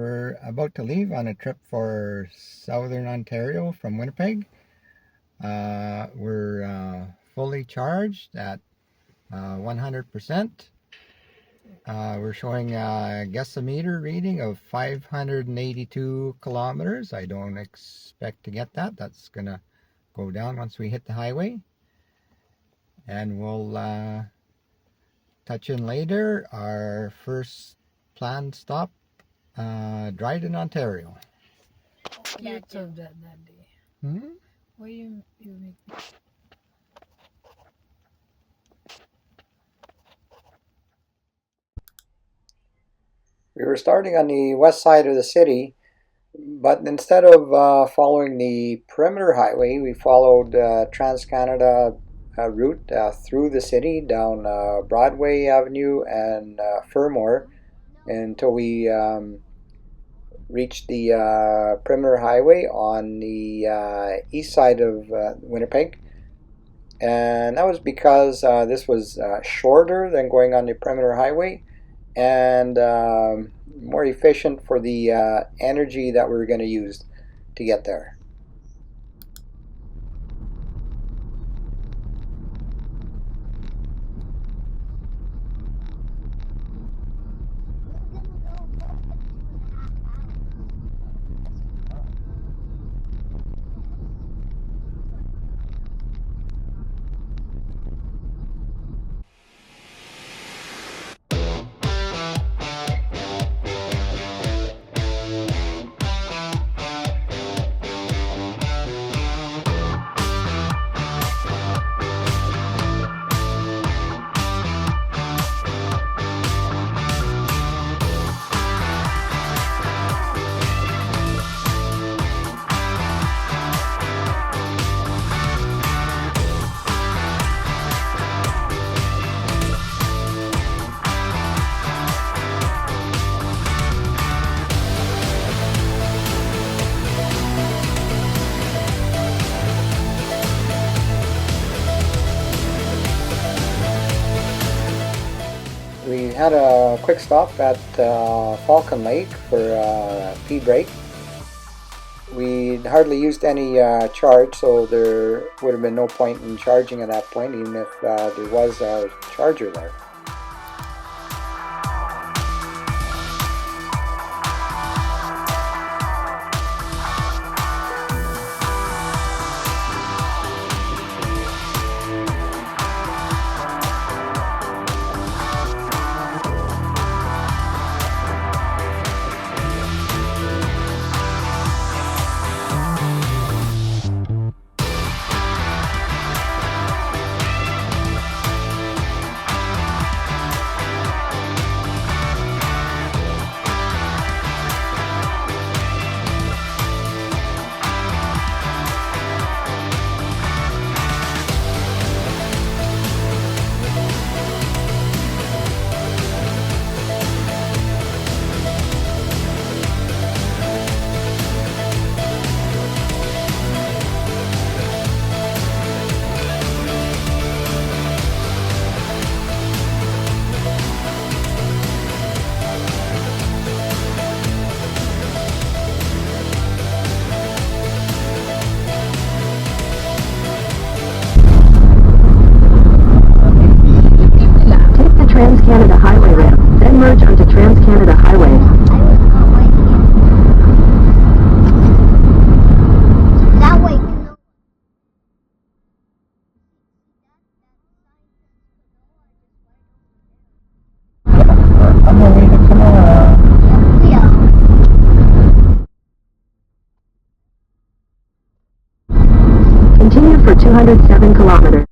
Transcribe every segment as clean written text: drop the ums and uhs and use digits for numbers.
We're about to leave on a trip for Southern Ontario from Winnipeg. We're fully charged at 100%. We're showing a guessometer reading of 582 kilometers. I don't expect to get that. That's going to go down once we hit the highway. And we'll touch in later. Our first planned stop, Dryden, Ontario. You told that day. Why you make me? We were starting on the west side of the city, but instead of following the perimeter highway, we followed Trans-Canada route through the city down Broadway Avenue and Fermor until we reached the perimeter highway on the east side of Winnipeg. And that was because this was shorter than going on the perimeter highway and more efficient for the energy that we were going to use to get there. We had a quick stop at Falcon Lake for a tea break. We hardly used any charge, so there would have been no point in charging at that point, even if there was a charger there. Trans-Canada Highway ramp, then merge onto Trans-Canada Highway. That way. On the way to Kona. Continue for 207 kilometers.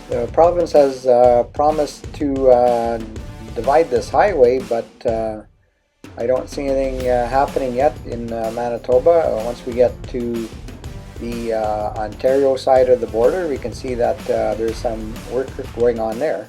The province has promised to divide this highway, but I don't see anything happening yet in Manitoba. Once we get to the Ontario side of the border, we can see that there's some work going on there.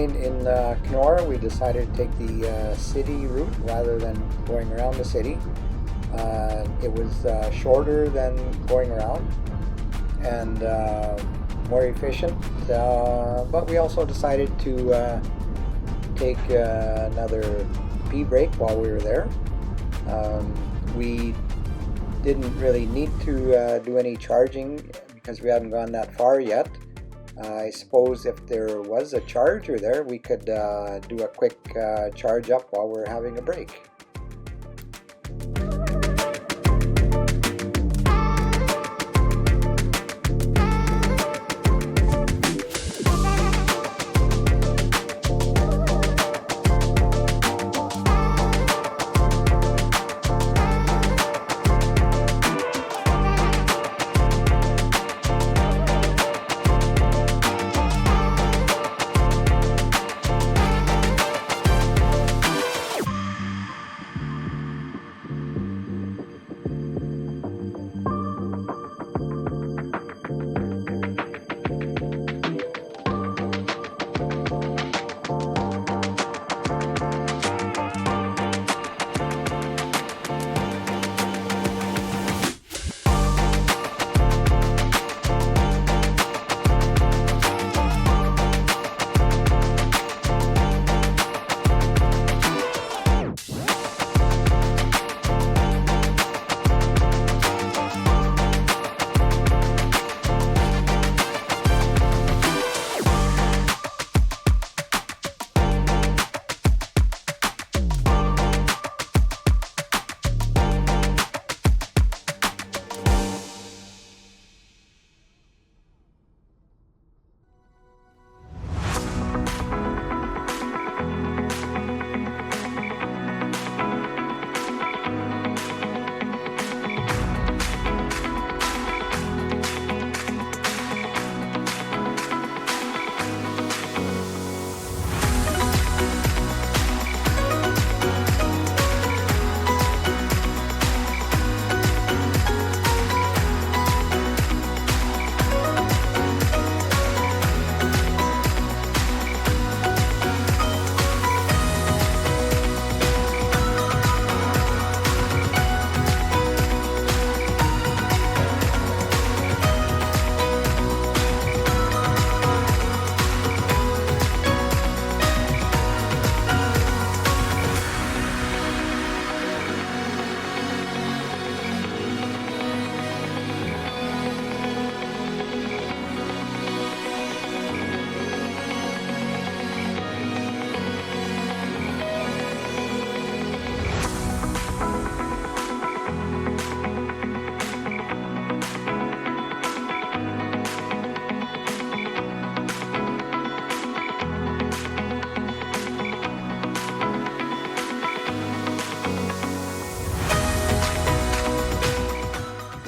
point in Kenora, we decided to take the city route rather than going around the city. It was shorter than going around and more efficient, but we also decided to take another pee break while we were there. We didn't really need to do any charging because we hadn't gone that far yet. I suppose if there was a charger there, we could do a quick charge up while we're having a break.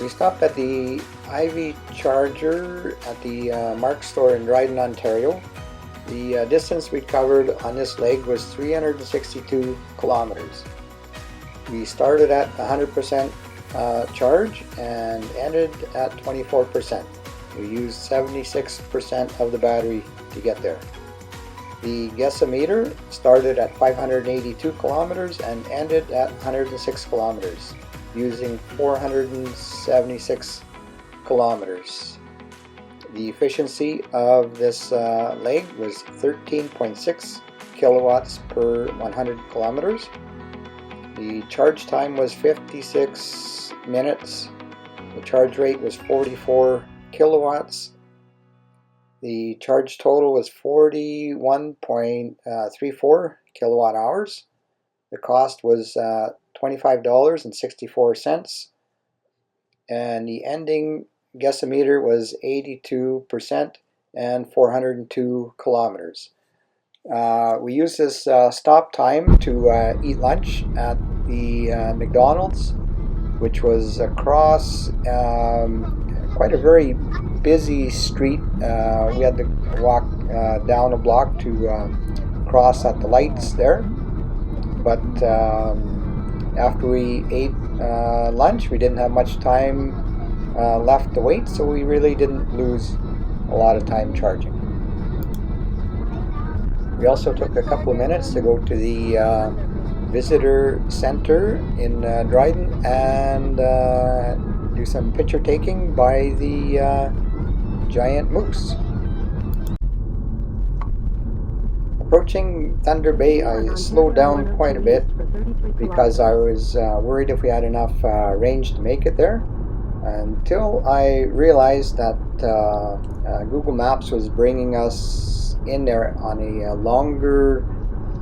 We stopped at the Ivy Charger at the Mark store in Dryden, Ontario. The distance we covered on this leg was 362 kilometers. We started at 100% charge and ended at 24%. We used 76% of the battery to get there. The Guessometer started at 582 kilometers and ended at 106 kilometers, using 476 kilometers. The efficiency of this leg was 13.6 kilowatts per 100 kilometers. The charge time was 56 minutes. The charge rate was 44 kilowatts. The charge total was 41.34 kilowatt hours. The cost was $25.64, and the ending Guessometer was 82% and 402 kilometers. We used this stop time to eat lunch at the McDonald's, which was across quite a very busy street. We had to walk down a block to cross at the lights there. But after we ate lunch, we didn't have much time left to wait, so we really didn't lose a lot of time charging. We also took a couple of minutes to go to the visitor center in Dryden and do some picture taking by the giant moose. Approaching Thunder Bay, I slowed down quite a bit because I was worried if we had enough range to make it there, until I realized that Google Maps was bringing us in there on a longer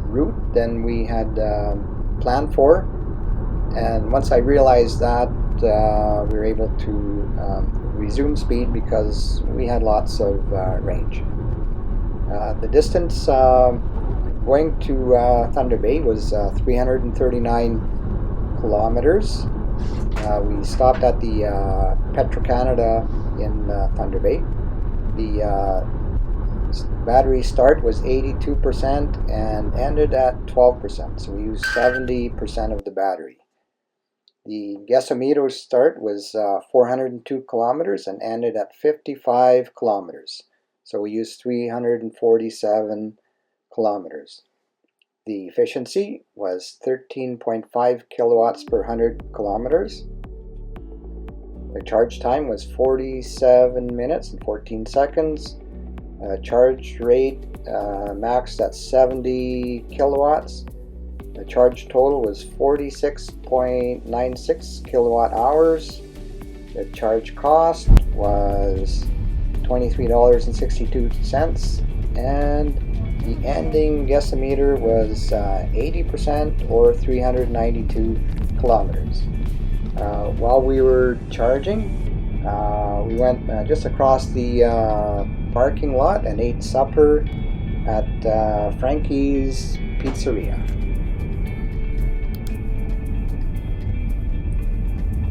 route than we had planned for. And once I realized that, we were able to resume speed because we had lots of range. The distance going to Thunder Bay was 339 kilometers. We stopped at the Petro-Canada in Thunder Bay. The battery start was 82% and ended at 12%, so we used 70% of the battery. The gasometer start was 402 kilometers and ended at 55 kilometers. So we used 347 kilometers. The efficiency was 13.5 kilowatts per 100 kilometers. The charge time was 47 minutes and 14 seconds. Charge rate maxed at 70 kilowatts. The charge total was 46.96 kilowatt hours. The charge cost was $23.62, and the ending gasometer was 80% or 392 kilometers. While we were charging, we went just across the parking lot and ate supper at Frankie's Pizzeria.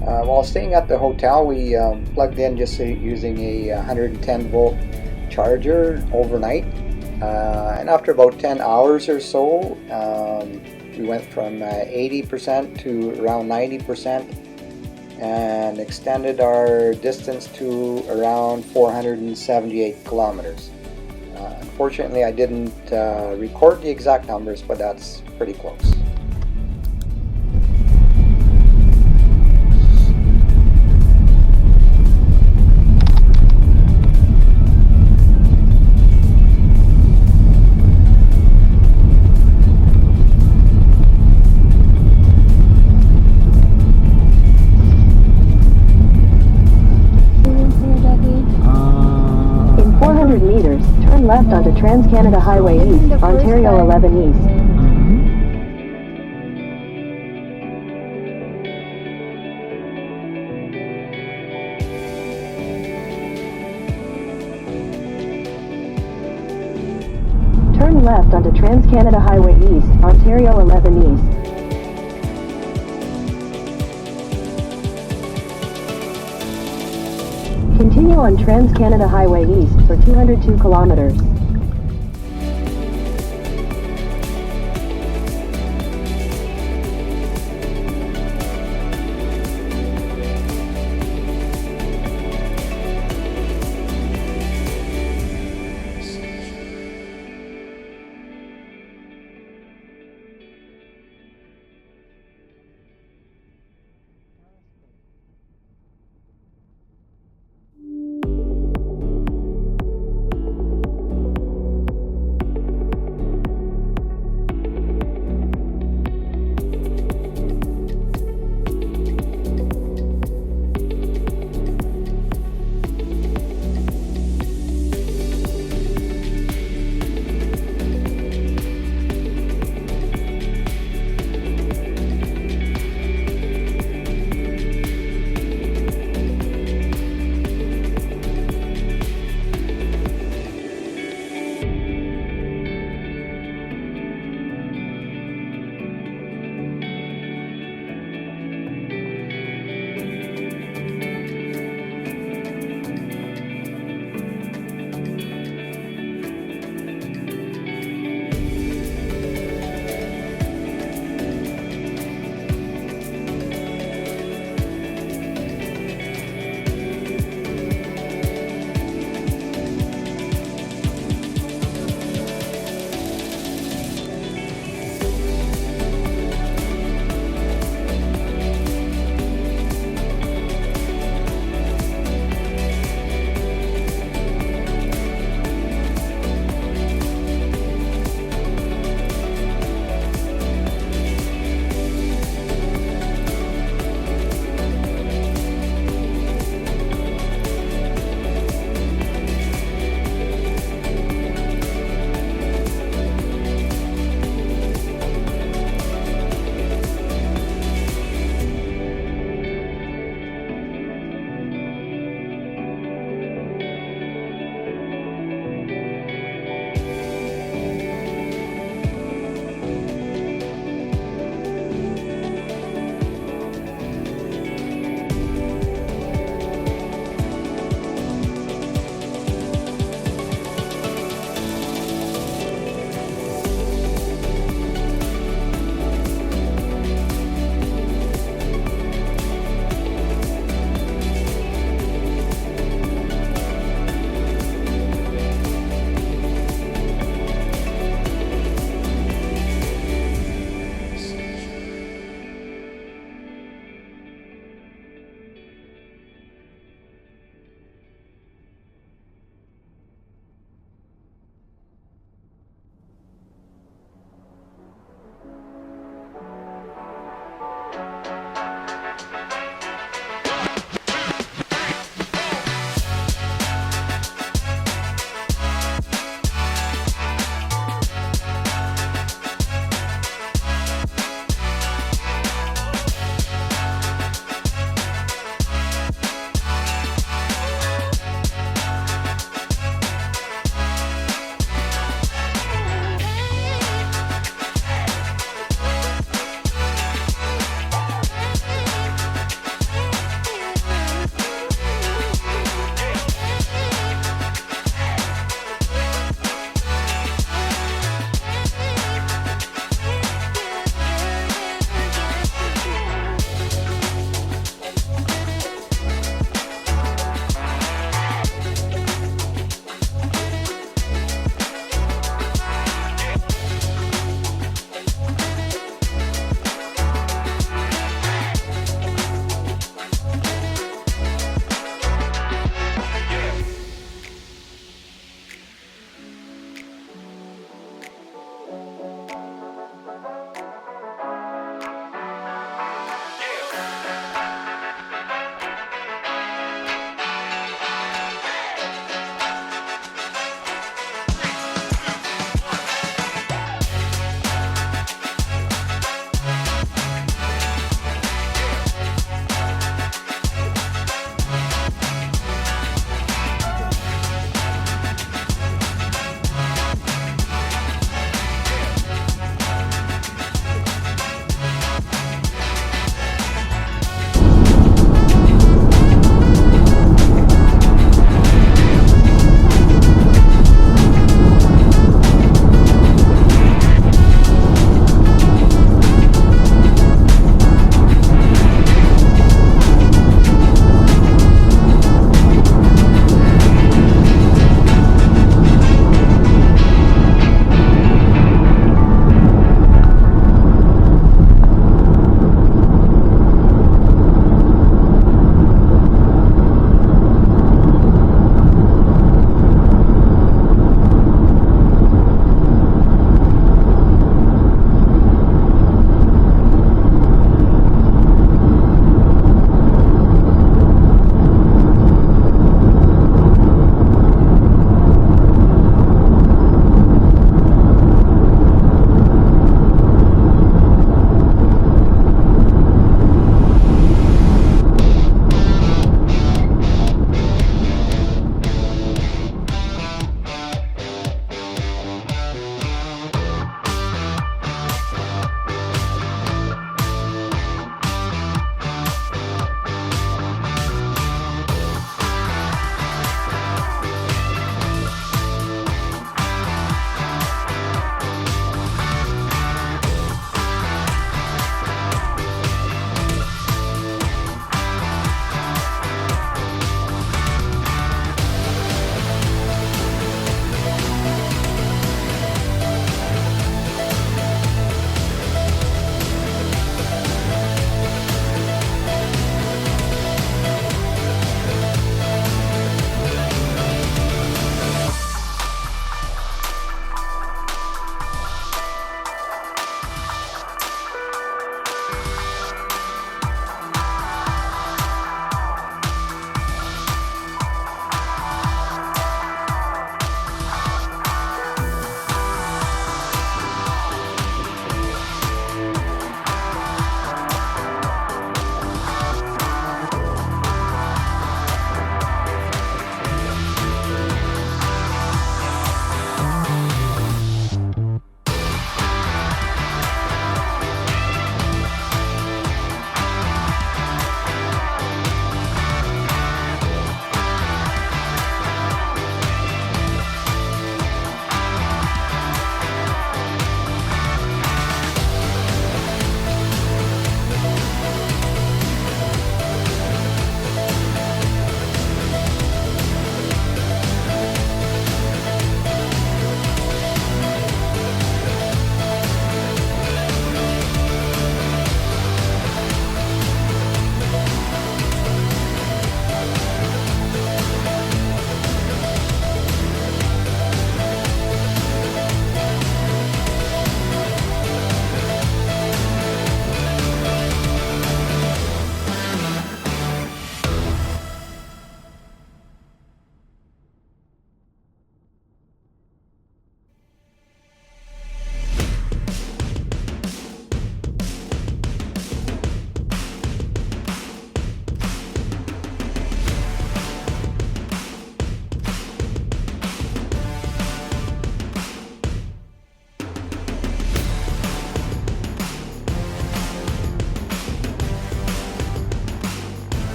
While staying at the hotel, we plugged in just using a 110 volt charger overnight, and after about 10 hours or so, we went from 80% to around 90% and extended our distance to around 478 kilometers. Unfortunately, I didn't record the exact numbers, but that's pretty close. In 400 meters, turn left onto Trans-Canada Highway East, Ontario 11 East. Turn left onto Trans-Canada Highway East, Ontario 11 East. Continue on Trans-Canada Highway East for 202 kilometers.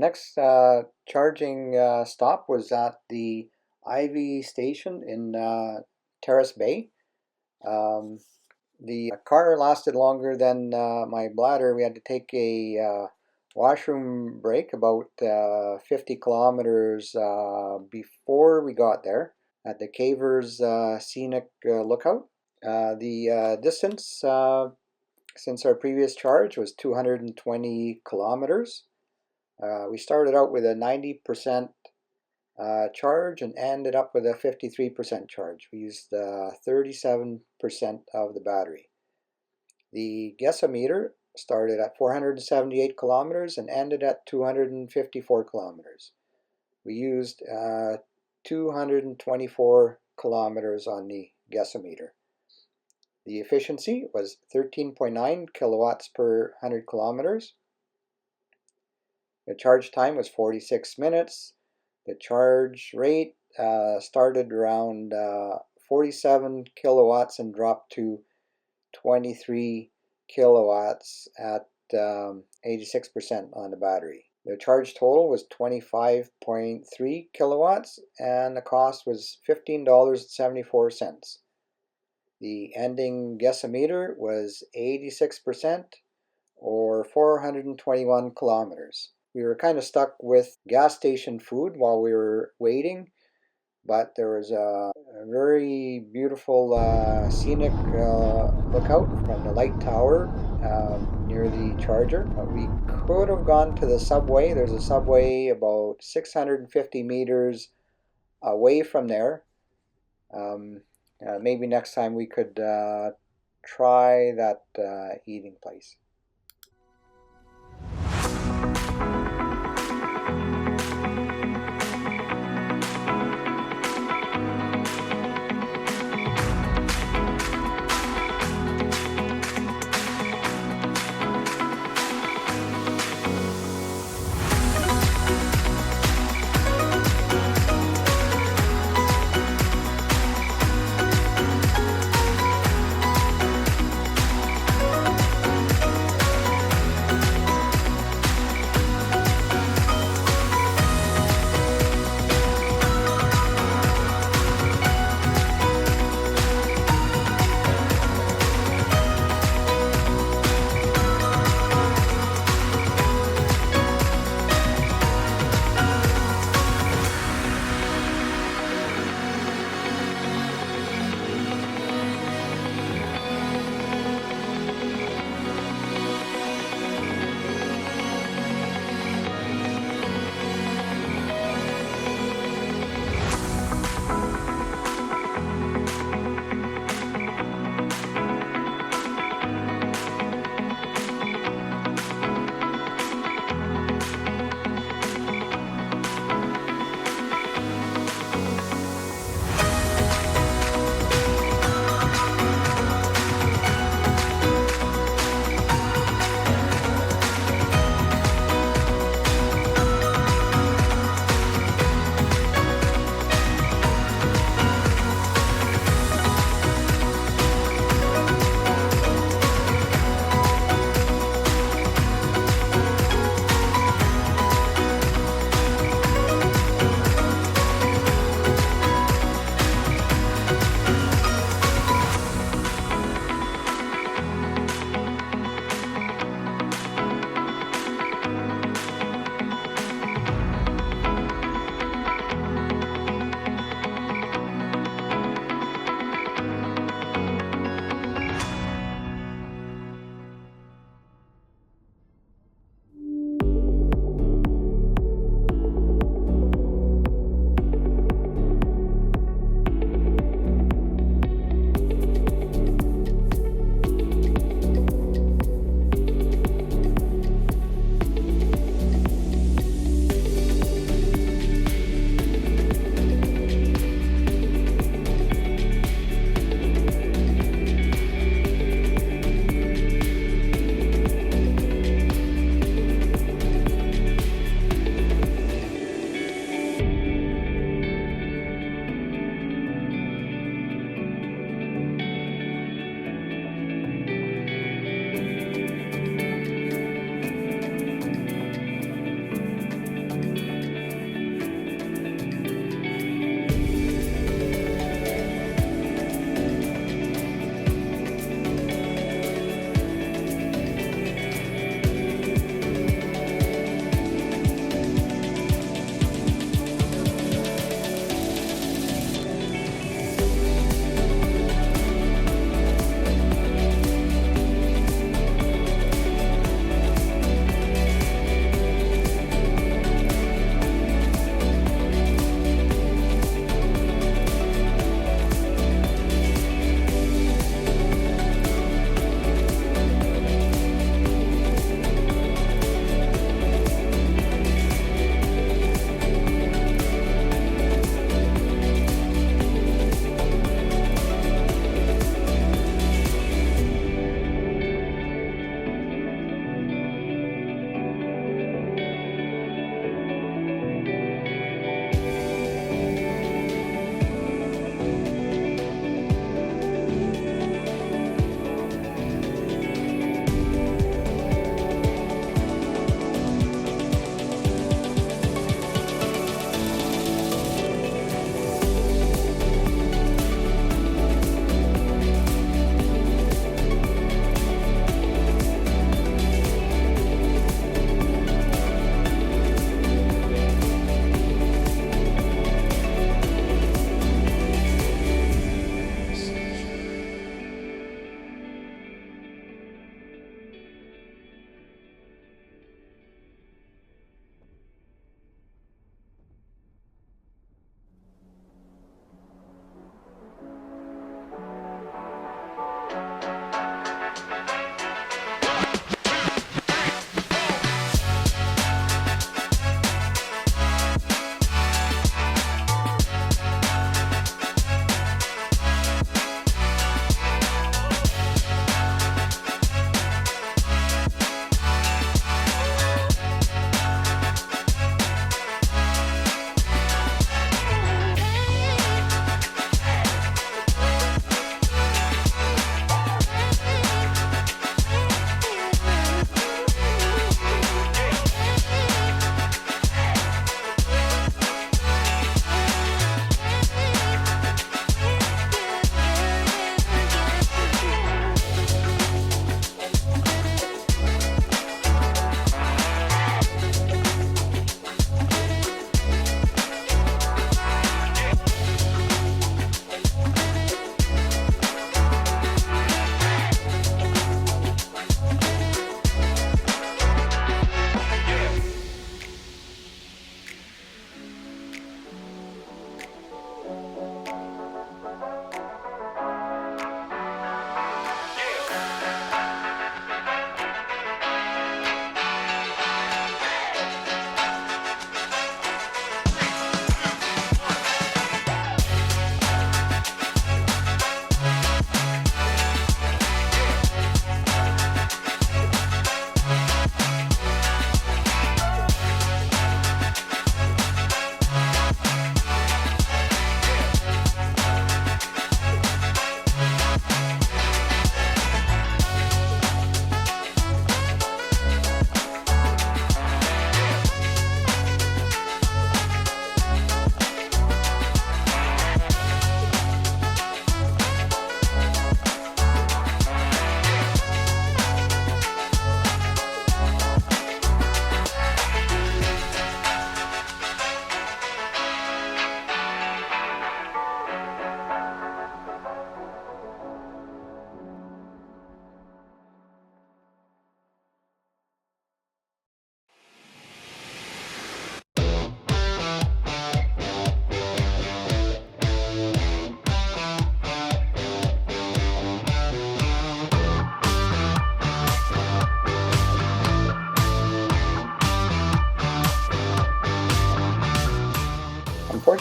next charging stop was at the Ivy Station in Terrace Bay. The car lasted longer than my bladder. We had to take a washroom break about 50 kilometers before we got there at the Cavers Scenic Lookout. The distance since our previous charge was 220 kilometers. We started out with a 90% charge and ended up with a 53% charge. We used 37% of the battery. The guessometer started at 478 kilometers and ended at 254 kilometers. We used 224 kilometers on the guessometer. The efficiency was 13.9 kilowatts per 100 kilometers. The charge time was 46 minutes. The charge rate started around 47 kilowatts and dropped to 23 kilowatts at 86% on the battery. The charge total was 25.3 kilowatts and the cost was $15.74. The ending guessometer was 86% or 421 kilometers. We were kind of stuck with gas station food while we were waiting, but there was a very beautiful scenic lookout from the light tower near the charger. We could have gone to the subway. There's a subway about 650 meters away from there. Maybe next time we could try that eating place.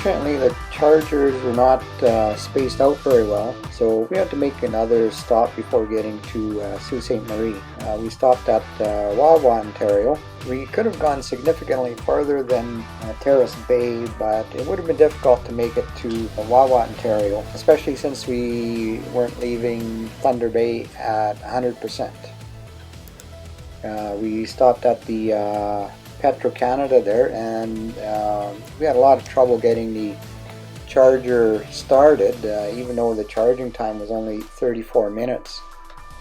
Unfortunately, the chargers were not spaced out very well, so we had to make another stop before getting to Sault Ste. Marie. We stopped at Wawa, Ontario. We could have gone significantly farther than Terrace Bay, but it would have been difficult to make it to Wawa, Ontario, especially since we weren't leaving Thunder Bay at 100%. We stopped at the Petro-Canada there, and we had a lot of trouble getting the charger started, even though the charging time was only 34 minutes.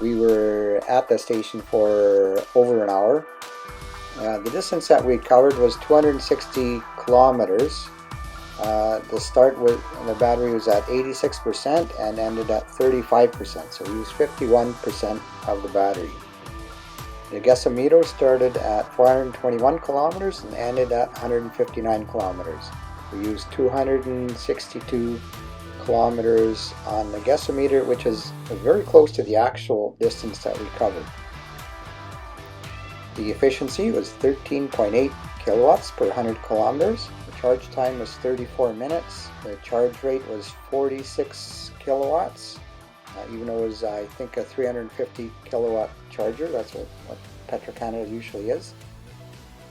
We were at the station for over an hour. The distance that we covered was 260 kilometers. The start with the battery was at 86% and ended at 35%, so we used 51% of the battery. The gasometer started at 421 kilometers and ended at 159 kilometers. We used 262 kilometers on the gasometer, which is very close to the actual distance that we covered. The efficiency was 13.8 kilowatts per 100 kilometers. The charge time was 34 minutes. The charge rate was 46 kilowatts. Even though it was, I think, a 350 kilowatt charger. That's what Petro-Canada usually is.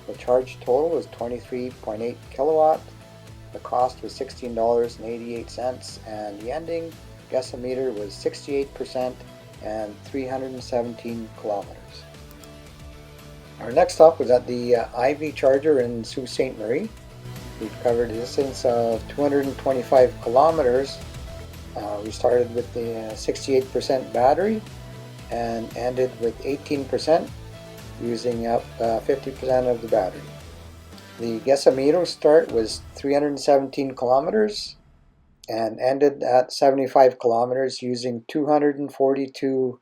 The charge total was 23.8 kilowatt. The cost was $16.88, and the ending gasometer was 68% and 317 kilometers. Our next stop was at the IV charger in Sault Ste. Marie. We've covered a distance of 225 kilometers. We started with the 68% battery and ended with 18%, using up 50% of the battery. The gasometer start was 317 kilometers and ended at 75 kilometers, using 242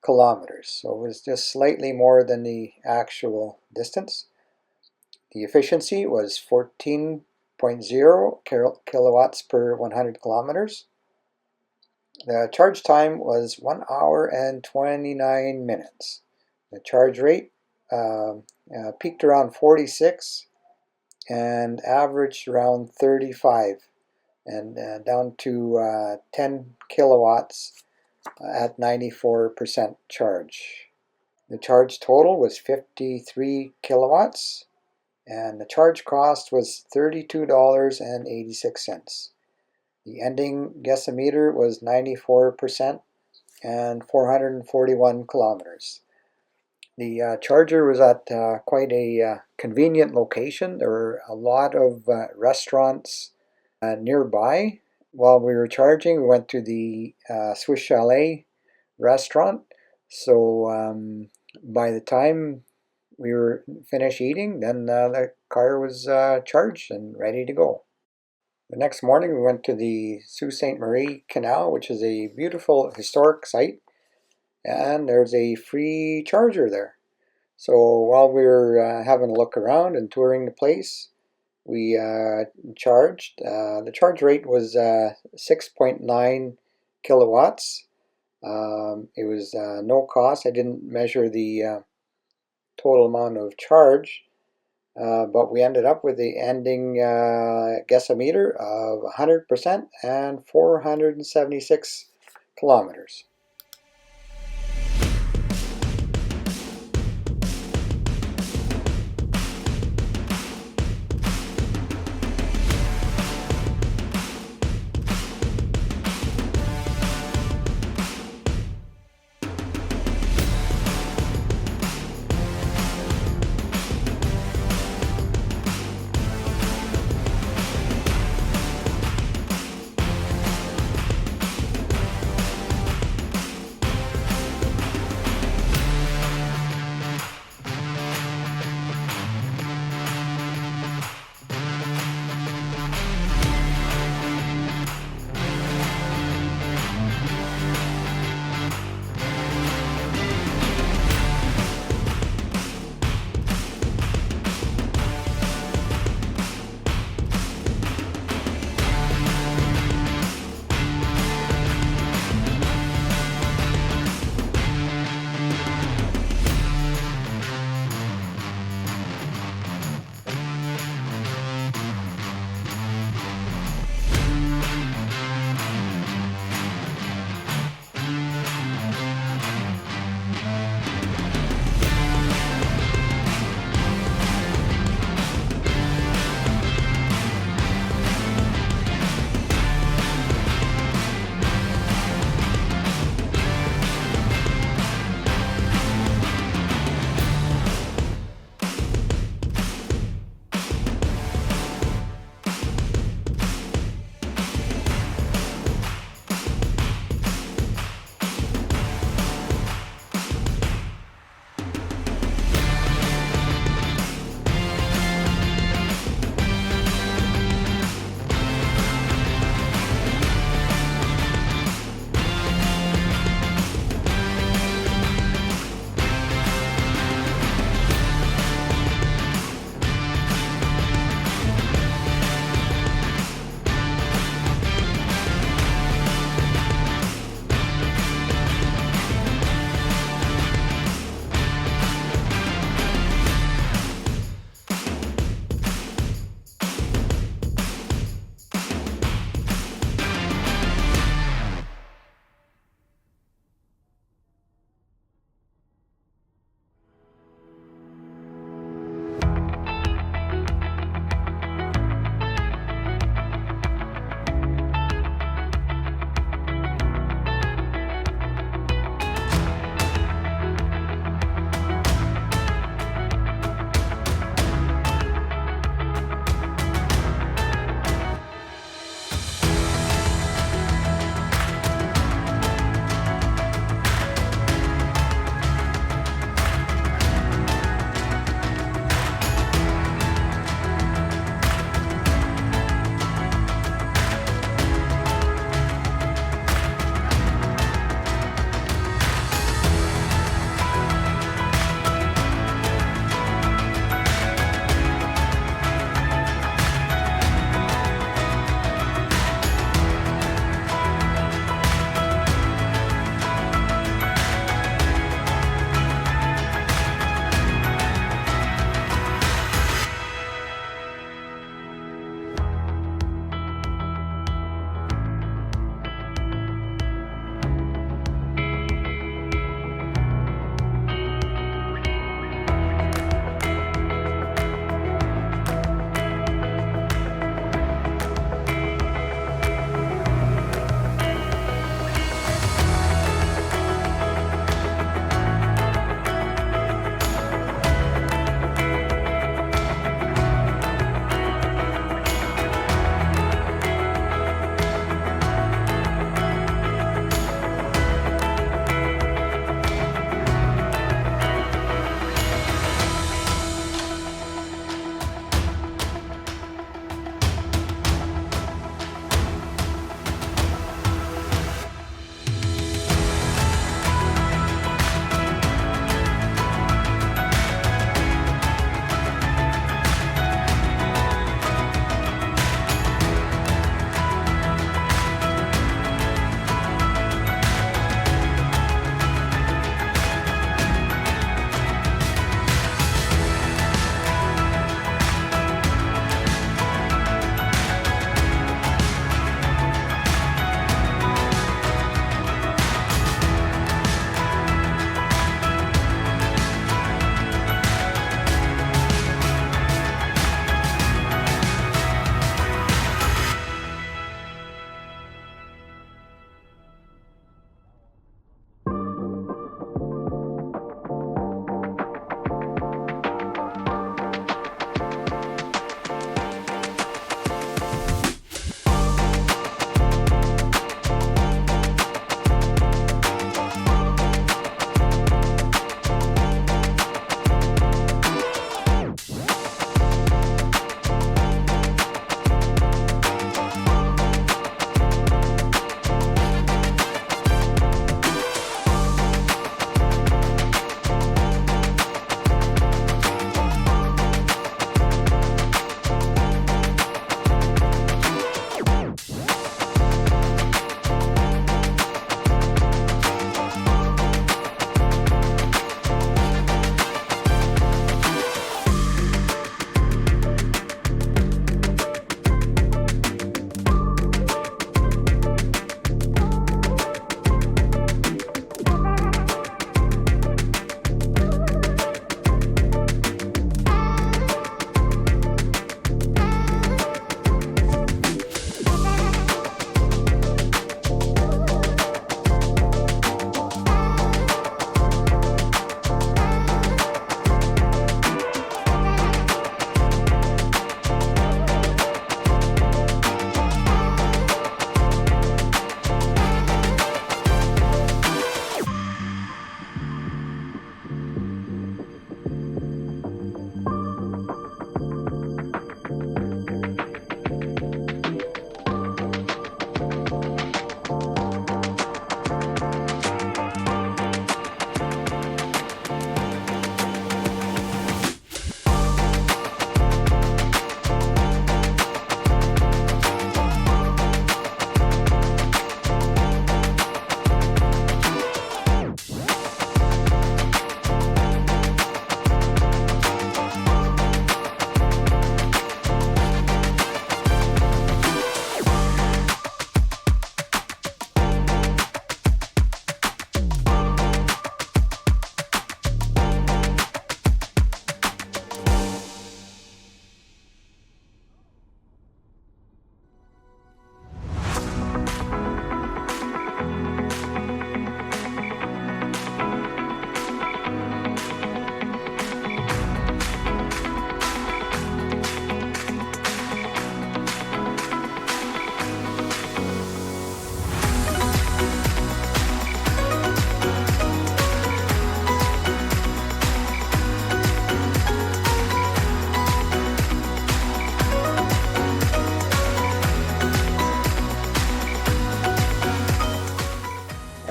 kilometers. So it was just slightly more than the actual distance. The efficiency was 14.0 kilowatts per 100 kilometers. The charge time was 1 hour and 29 minutes. The charge rate peaked around 46 and averaged around 35, and down to 10 kilowatts at 94% charge. The charge total was 53 kilowatts, and the charge cost was $32.86. The ending gasometer was 94% and 441 kilometers. The charger was at quite a convenient location. There were a lot of restaurants nearby. While we were charging, we went to the Swiss Chalet restaurant. So by the time we were finished eating, then the car was charged and ready to go. The next morning we went to the Sault Ste. Marie Canal, which is a beautiful historic site, and there's a free charger there. So while we were having a look around and touring the place, we charged. The charge rate was 6.9 kilowatts. It was no cost. I didn't measure the total amount of charge, but we ended up with the ending gasometer of 100% and 476 kilometers.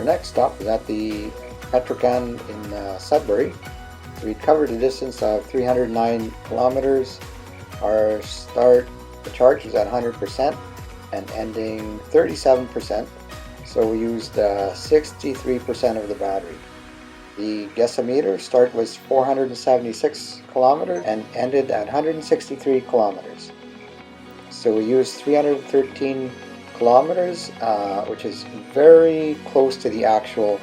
next stop was at the Petrocan in Sudbury. We'd covered a distance of 309 kilometers. Our start, the charge was at 100% and ending 37%, so we used 63% of the battery. The gasometer start was 476 kilometers and ended at 163 kilometers. So we used 313 kilometers, which is very close to the actual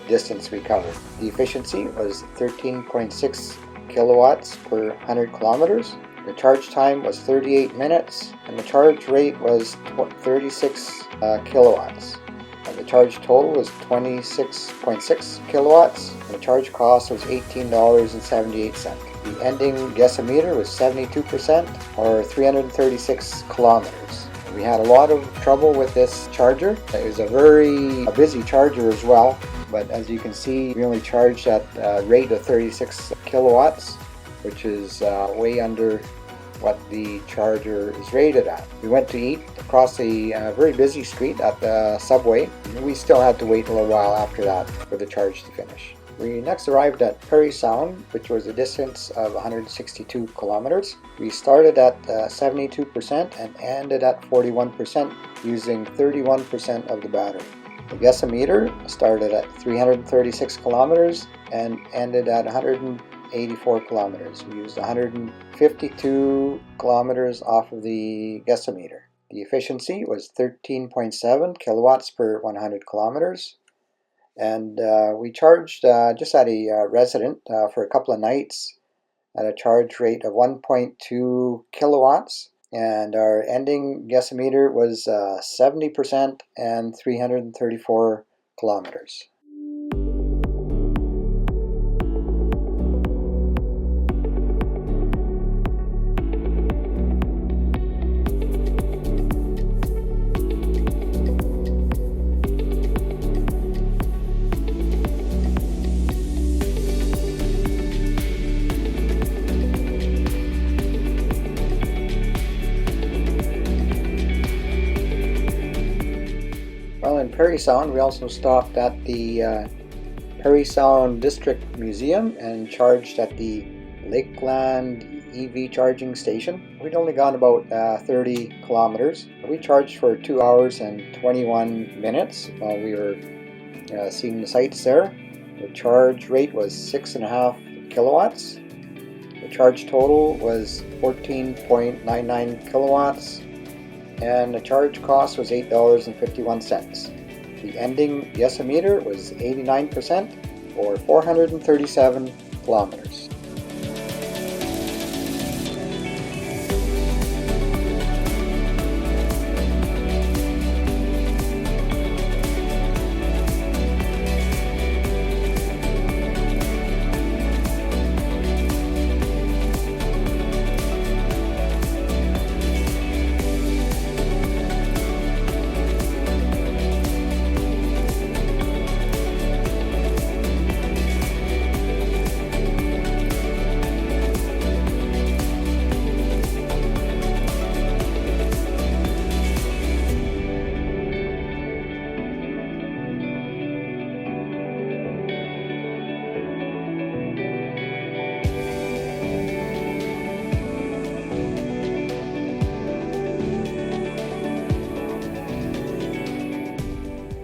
distance we covered. The efficiency was 13.6 kilowatts per 100 kilometers. The charge time was 38 minutes and the charge rate was 36 kilowatts. And the charge total was 26.6 kilowatts and the charge cost was $18.78. The ending gasometer was 72% or 336 kilometers. We had a lot of trouble with this charger. It was a very busy charger as well, but as you can see, we only charged at a rate of 36 kilowatts, which is way under what the charger is rated at. We went to eat across a very busy street at the Subway. We still had to wait a little while after that for the charge to finish. We next arrived at Parry Sound, which was a distance of 162 kilometers. We started at 72% and ended at 41% using 31% of the battery. The gasometer started at 336 kilometers and ended at 184 kilometers. We used 152 kilometers off of the gasometer. The efficiency was 13.7 kilowatts per 100 kilometers. And we charged just at a resident for a couple of nights at a charge rate of 1.2 kilowatts. And our ending gasometer was 70% and 334 kilometers. Well, in Parry Sound, we also stopped at the Parry Sound District Museum and charged at the Lakeland EV charging station. We'd only gone about 30 kilometers. We charged for 2 hours and 21 minutes while we were seeing the sights there. The charge rate was 6.5 kilowatts. The charge total was 14.99 kilowatts. And the charge cost was $8.51. The ending gasometer was 89% or 437 kilometers.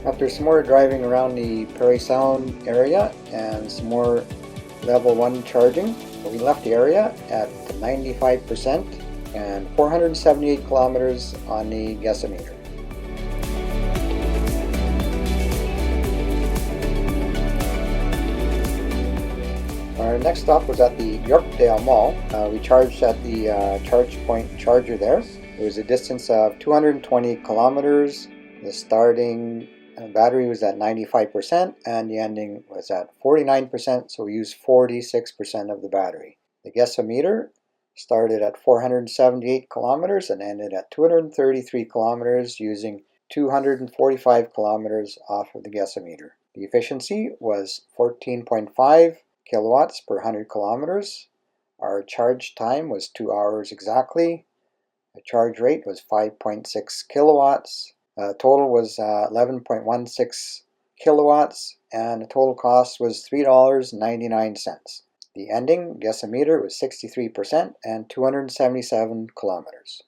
After some more driving around the Parry Sound area and some more level 1 charging, we left the area at 95% and 478 kilometers on the gasometer. Our next stop was at the Yorkdale Mall. We charged at the charge point charger there. It was a distance of 220 kilometers. The starting battery was at 95% and the ending was at 49%, so we used 46% of the battery. The gasometer started at 478 kilometers and ended at 233 kilometers using 245 kilometers off of the gasometer. The efficiency was 14.5 kilowatts per 100 kilometers. Our charge time was 2 hours exactly. The charge rate was 5.6 kilowatts. Total was 11.16 kilowatts, and the total cost was $3.99. The ending decimeter was 63% and 277 kilometers.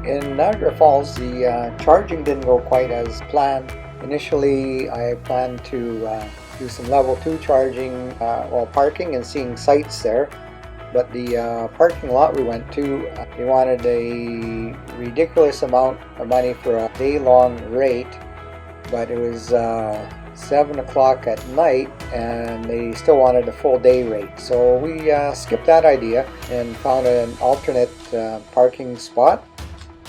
In Niagara Falls, the charging didn't go quite as planned. Initially, I planned to do some level 2 charging while parking and seeing sights there. But the parking lot we went to, they wanted a ridiculous amount of money for a day-long rate, but it was 7 o'clock at night and they still wanted a full day rate. So we skipped that idea and found an alternate parking spot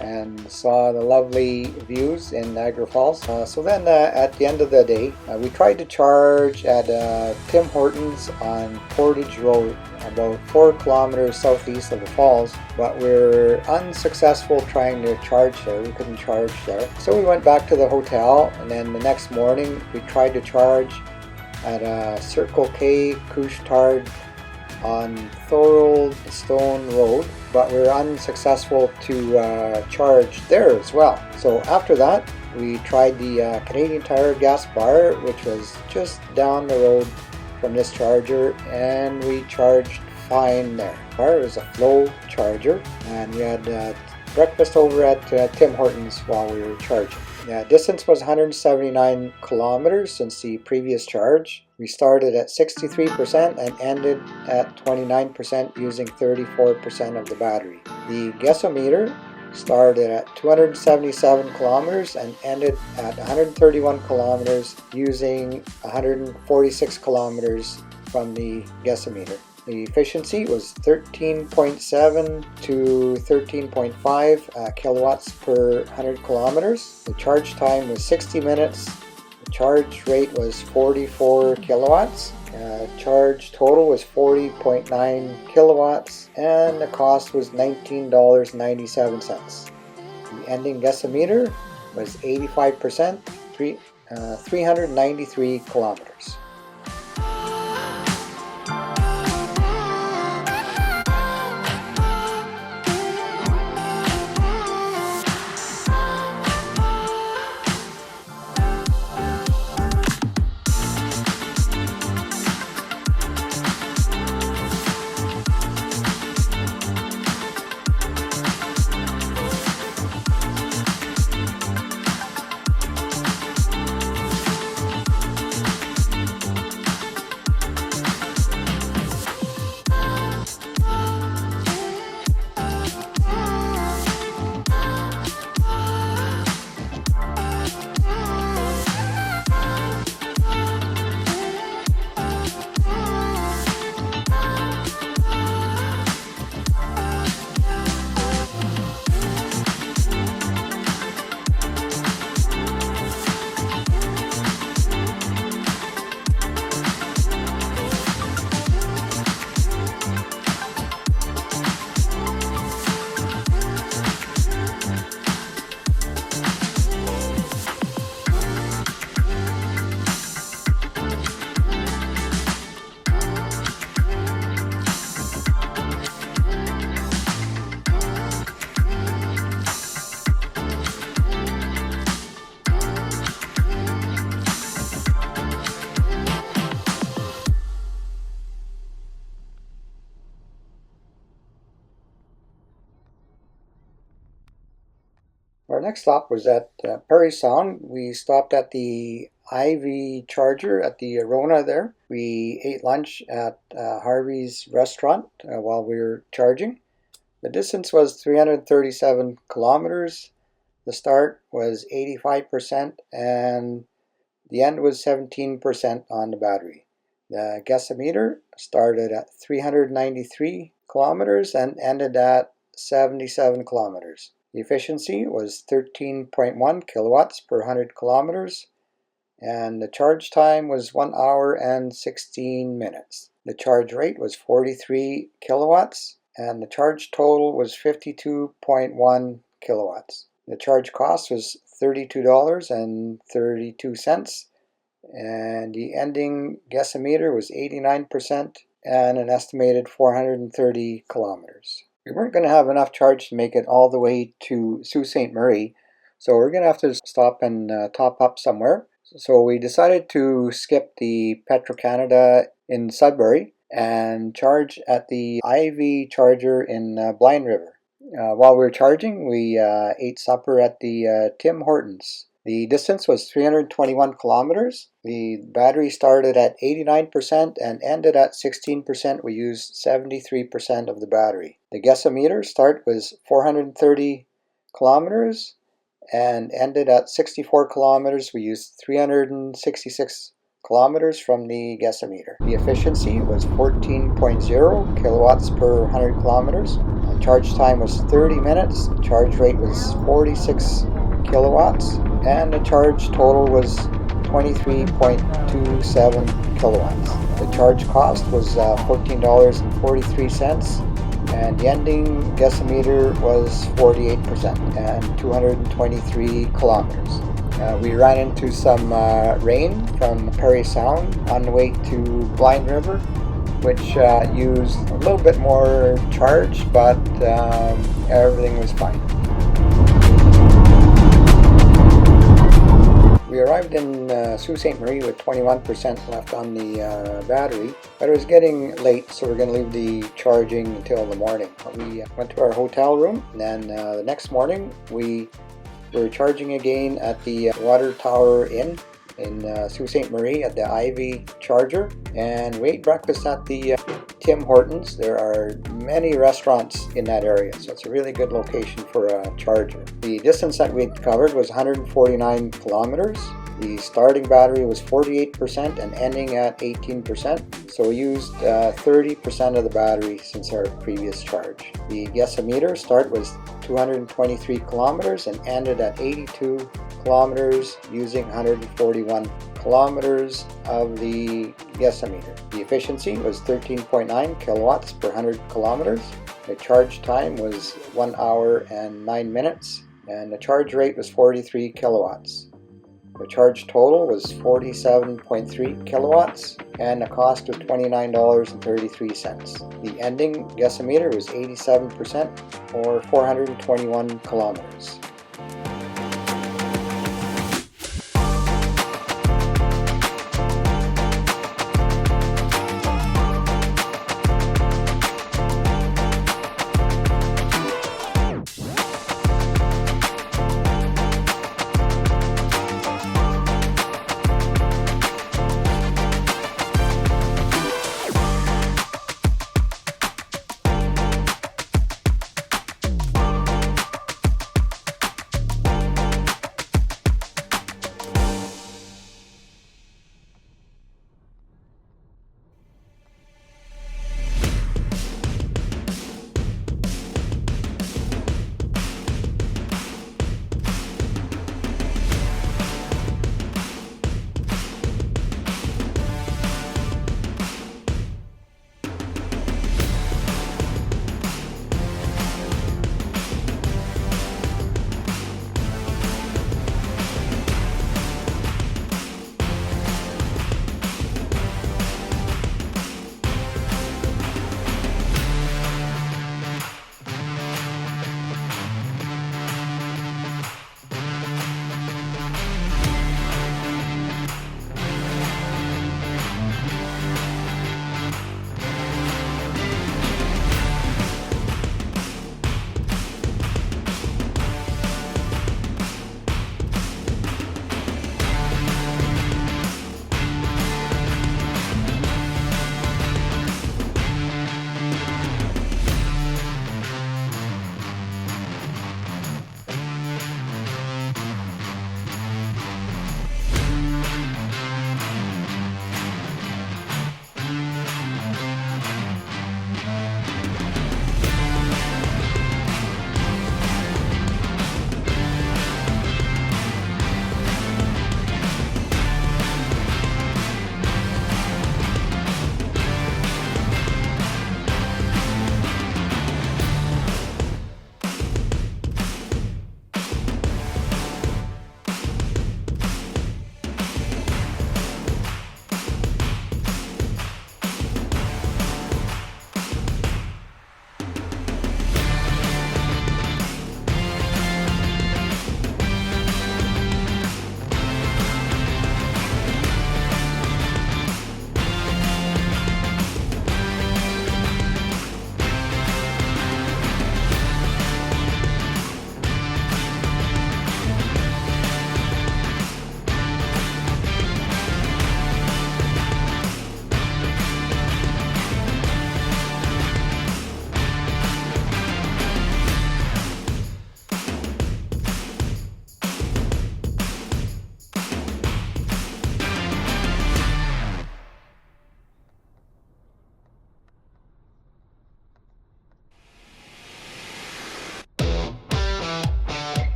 and saw the lovely views in Niagara Falls. So then at the end of the day, we tried to charge at Tim Hortons on Portage Road, about 4 kilometers southeast of the falls, but we're unsuccessful trying to charge there. We couldn't charge there. So we went back to the hotel, and then the next morning we tried to charge at Circle K Couche-Tard on Thorold Stone Road, but we were unsuccessful to charge there as well. So after that, we tried the Canadian Tire gas bar, which was just down the road from this charger, and we charged fine there. It was a flow charger, and we had breakfast over at Tim Hortons while we were charging. The distance was 179 kilometers since the previous charge. We started at 63% and ended at 29% using 34% of the battery. The guessometer started at 277 kilometers and ended at 131 kilometers using 146 kilometers from the guessometer. The efficiency was 13.7 to 13.5 kilowatts per 100 kilometers. The charge time was 60 minutes. The charge rate was 44 kilowatts. Charge total was 40.9 kilowatts, and the cost was $19.97. The ending guessometer was 85%, 393 kilometers. Our next stop was at Parry Sound. We stopped at the IV charger at the Arona there. We ate lunch at Harvey's restaurant while we were charging. The distance was 337 kilometers. The start was 85% and the end was 17% on the battery. The guessometer started at 393 kilometers and ended at 77 kilometers. The efficiency was 13.1 kilowatts per 100 kilometers, and the charge time was 1 hour and 16 minutes. The charge rate was 43 kilowatts, and the charge total was 52.1 kilowatts. The charge cost was $32.32, and the ending guessometer was 89% and an estimated 430 kilometers. We weren't going to have enough charge to make it all the way to Sault Ste. Marie, so we're going to have to stop and top up somewhere. So we decided to skip the Petro-Canada in Sudbury and charge at the IV charger in Blind River. While we were charging, we ate supper at the Tim Hortons. The distance was 321 kilometers. The battery started at 89% and ended at 16%. We used 73% of the battery. The guessometer start was 430 kilometers and ended at 64 kilometers. We used 366 kilometers from the guessometer. The efficiency was 14.0 kilowatts per 100 kilometers. Charge time was 30 minutes. Charge rate was 46 kilowatts. And the charge total was 23.27 kilowatts. The charge cost was $14.43. And the ending guessometer was 48% and 223 kilometers. We ran into some rain from Perry Sound on the way to Blind River, which used a little bit more charge, but everything was fine. We arrived in Sault Ste. Marie with 21% left on the battery, but it was getting late, so we're going to leave the charging until the morning. We went to our hotel room, and then the next morning we were charging again at the Water Tower Inn in Sault Ste. Marie at the Ivy Charger, and we ate breakfast at the Tim Hortons. There are many restaurants in that area, so it's a really good location for a charger. The distance that we covered was 149 kilometers. The starting battery was 48% and ending at 18%, so we used 30% of the battery since our previous charge. The guessometer start was 223 kilometers and ended at 82 kilometers using 141 kilometers of the guessometer. The efficiency was 13.9 kilowatts per 100 kilometers. The charge time was 1 hour and 9 minutes, and the charge rate was 43 kilowatts. The charge total was 47.3 kilowatts, and the cost was $29.33. The ending guessometer was 87%, or 421 kilometers.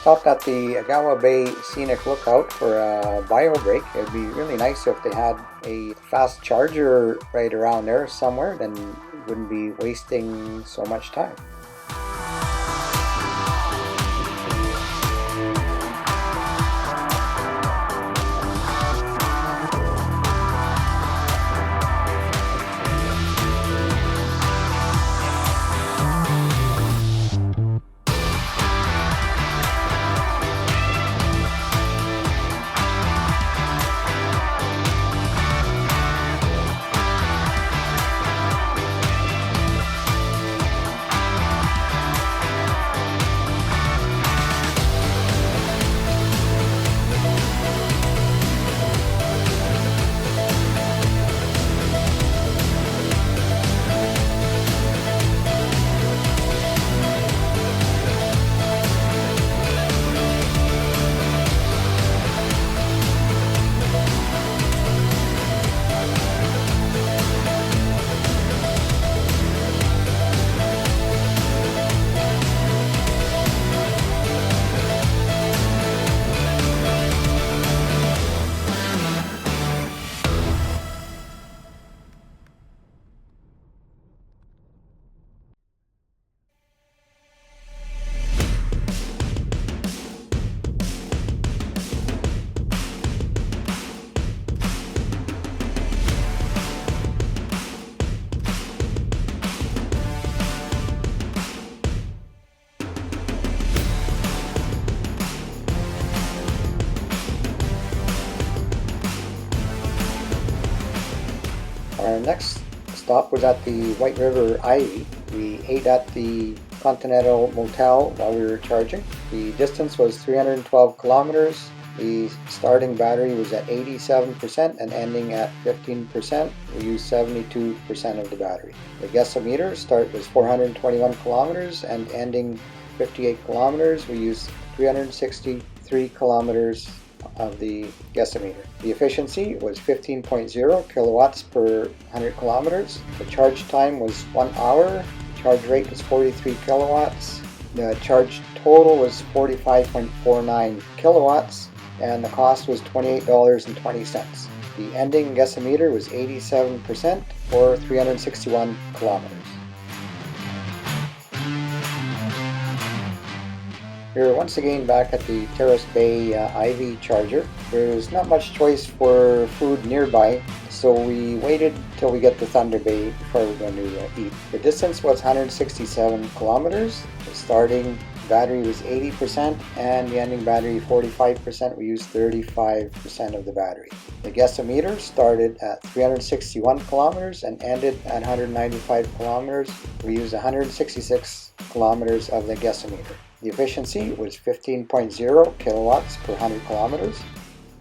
stopped at the Agawa Bay Scenic Lookout for a bio break. It'd be really nice if they had a fast charger right around there somewhere, then wouldn't be wasting so much time. Our next stop was at the White River Ivy. We ate at the Continental Motel while we were charging. The distance was 312 kilometers. The starting battery was at 87% and ending at 15%. We used 72% of the battery. The guessometer start was 421 kilometers and ending 58 kilometers. We used 363 kilometers of the guessometer. The efficiency was 15.0 kilowatts per 100 kilometers. The charge time was 1 hour. The charge rate was 43 kilowatts. The charge total was 45.49 kilowatts, and the cost was $28.20. The ending guessometer was 87% or 361 kilometers. We're once again back at the Terrace Bay Ivy charger. There's not much choice for food nearby, so we waited till we get to Thunder Bay before we're going to eat. The distance was 167 kilometers. The starting battery was 80% and the ending battery 45%. We used 35% of the battery. The guessometer started at 361 kilometers and ended at 195 kilometers. We used 166 kilometers of the guessometer. The efficiency was 15.0 kilowatts per 100 kilometers.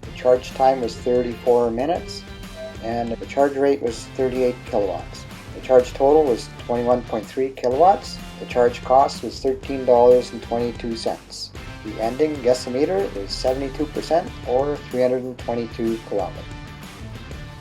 The charge time was 34 minutes and the charge rate was 38 kilowatts. The charge total was 21.3 kilowatts. The charge cost was $13.22. The ending guessometer was 72% or 322 kilometers.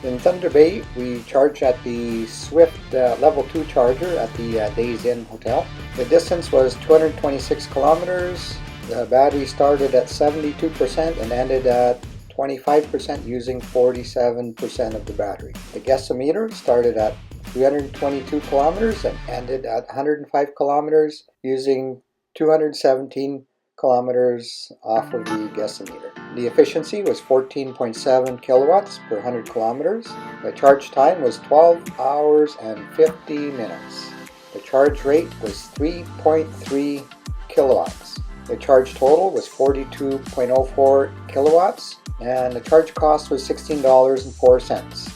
In Thunder Bay, we charged at the Swift Level 2 charger at the Days Inn Hotel. The distance was 226 kilometers. The battery started at 72% and ended at 25% using 47% of the battery. The guessometer started at 322 kilometers and ended at 105 kilometers using 217 kilometers off of the guessometer. The efficiency was 14.7 kilowatts per 100 kilometers. The charge time was 12 hours and 50 minutes. The charge rate was 3.3 kilowatts. The charge total was 42.04 kilowatts and the charge cost was $16.04.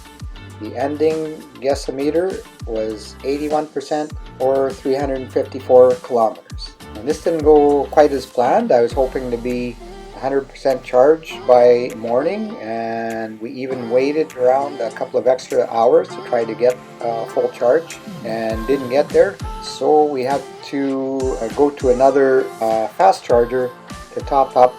The ending guessometer was 81% or 354 kilometers. And this didn't go quite as planned. I was hoping to be 100% charged by morning, and we even waited around a couple of extra hours to try to get a full charge and didn't get there. So we had to go to another fast charger to top up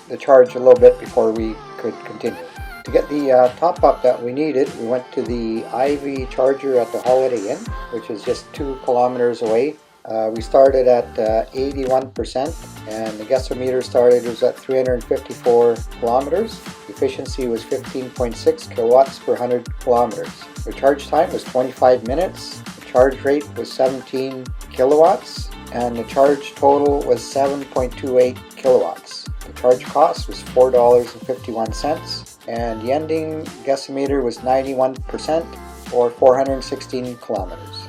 the charge a little bit before we could continue. To get the top up that we needed, we went to the Ivy charger at the Holiday Inn, which is just 2 kilometers away We started at 81%, and the guessometer started was at 354 kilometers. The efficiency was 15.6 kilowatts per 100 kilometers. The charge time was 25 minutes. The charge rate was 17 kilowatts, and the charge total was 7.28 kilowatts. The charge cost was $4.51, and the ending guessometer was 91%, or 416 kilometers.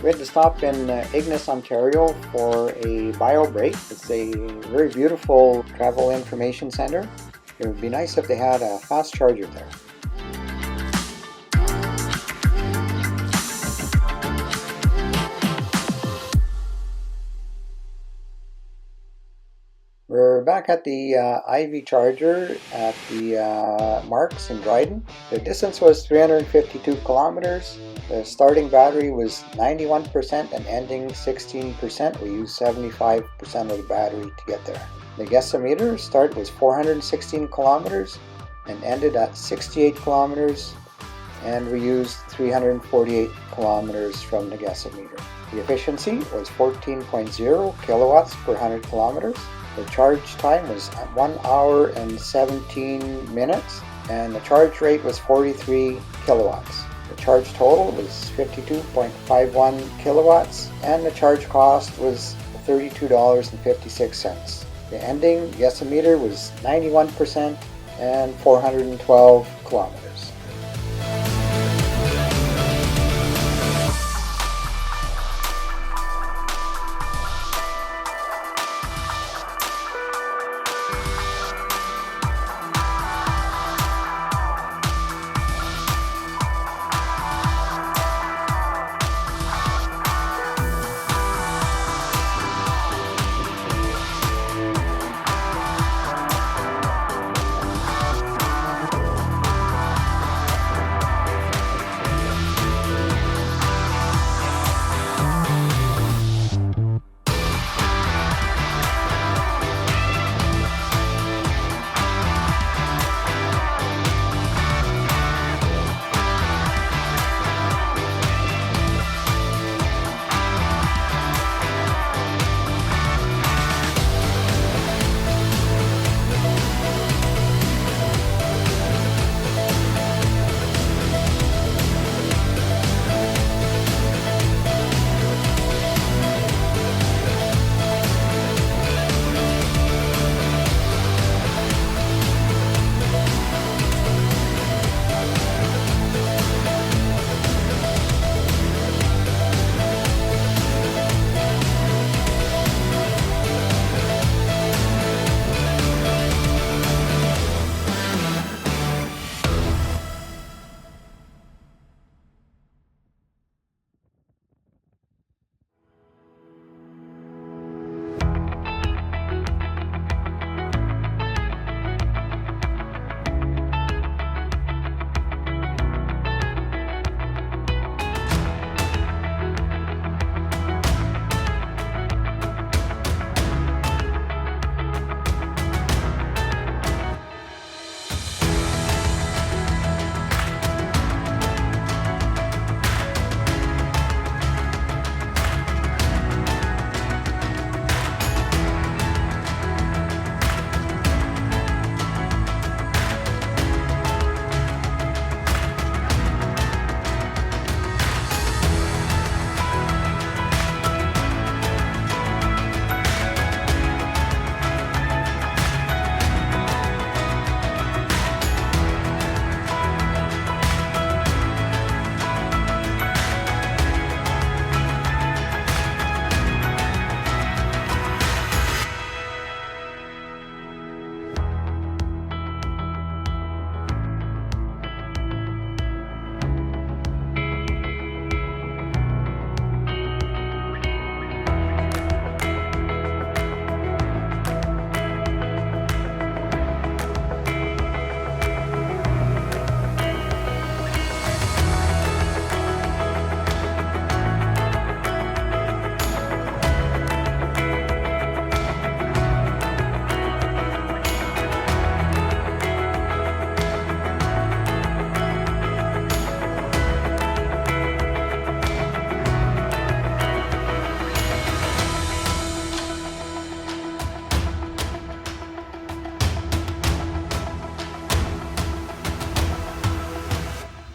We had to stop in Ignis, Ontario for a bio break. It's a very beautiful travel information center. It would be nice if they had a fast charger there. We're back at the IV charger at the Marks in Dryden. The distance was 352 kilometers. The starting battery was 91% and ending 16%. We used 75% of the battery to get there. The guessometer start was 416 kilometers and ended at 68 kilometers, and we used 348 kilometers from the guessometer. The efficiency was 14.0 kilowatts per 100 kilometers. The charge time was 1 hour and 17 minutes, and the charge rate was 43 kilowatts. The charge total was 52.51 kilowatts, and the charge cost was $32.56. The ending guessometer was 91% and 412 kilometers.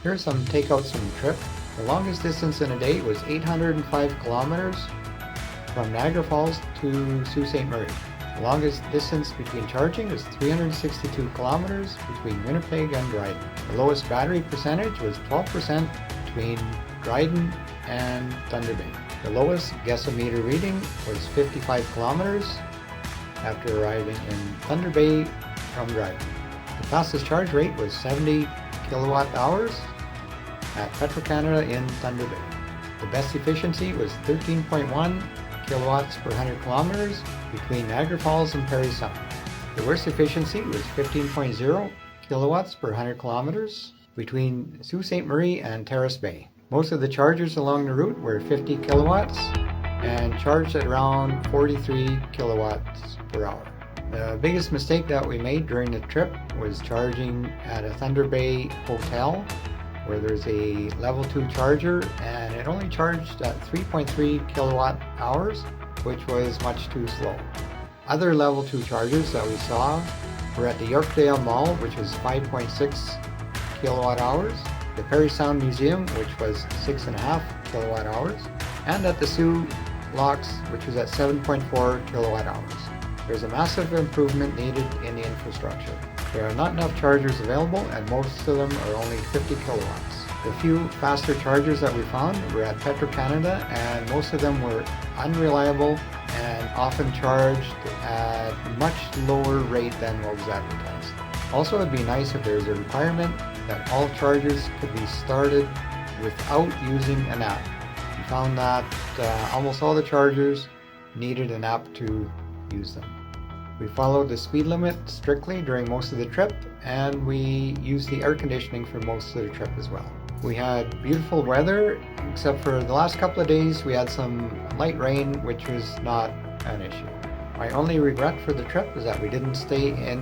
Here's some takeouts from the trip. The longest distance in a day was 805 kilometers from Niagara Falls to Sault Ste. Marie. The longest distance between charging was 362 kilometers between Winnipeg and Dryden. The lowest battery percentage was 12% between Dryden and Thunder Bay. The lowest guessometer reading was 55 kilometers after arriving in Thunder Bay from Dryden. The fastest charge rate was 70 kilowatt hours at Petro-Canada in Thunder Bay. The best efficiency was 13.1 kilowatts per 100 kilometers between Niagara Falls and Parry Sound. The worst efficiency was 15.0 kilowatts per 100 kilometers between Sault Ste. Marie and Terrace Bay. Most of the chargers along the route were 50 kilowatts and charged at around 43 kilowatts per hour. The biggest mistake that we made during the trip was charging at a Thunder Bay hotel where there's a level 2 charger and it only charged at 3.3 kilowatt hours, which was much too slow. Other level 2 chargers that we saw were at the Yorkdale Mall, which was 5.6 kilowatt hours, the Parry Sound Museum, which was 6.5 kilowatt hours, and at the Sioux Locks, which was at 7.4 kilowatt hours. There's a massive improvement needed in the infrastructure. There are not enough chargers available and most of them are only 50 kilowatts. The few faster chargers that we found were at Petro-Canada and most of them were unreliable and often charged at a much lower rate than what was advertised. Also, it'd be nice if there was a requirement that all chargers could be started without using an app. We found that almost all the chargers needed an app to use them. We followed the speed limit strictly during most of the trip and we used the air conditioning for most of the trip as well. We had beautiful weather except for the last couple of days we had some light rain, which was not an issue. My only regret for the trip is that we didn't stay in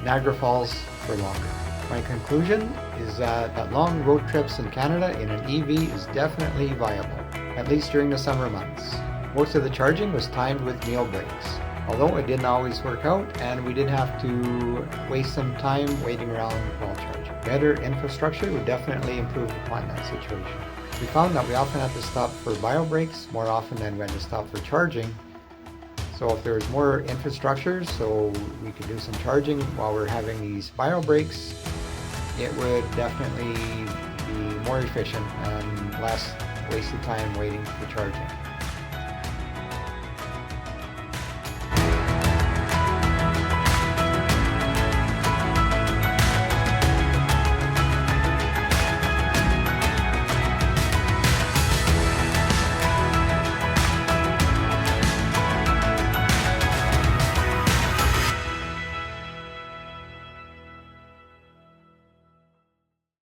Niagara Falls for longer. My conclusion is that long road trips in Canada in an EV is definitely viable, at least during the summer months. Most of the charging was timed with meal breaks, although it didn't always work out and we did have to waste some time waiting around while charging. Better infrastructure would definitely improve upon that situation. We found that we often had to stop for bio breaks more often than we had to stop for charging. So if there was more infrastructure so we could do some charging while we're having these bio breaks, it would definitely be more efficient and less wasted time waiting for charging.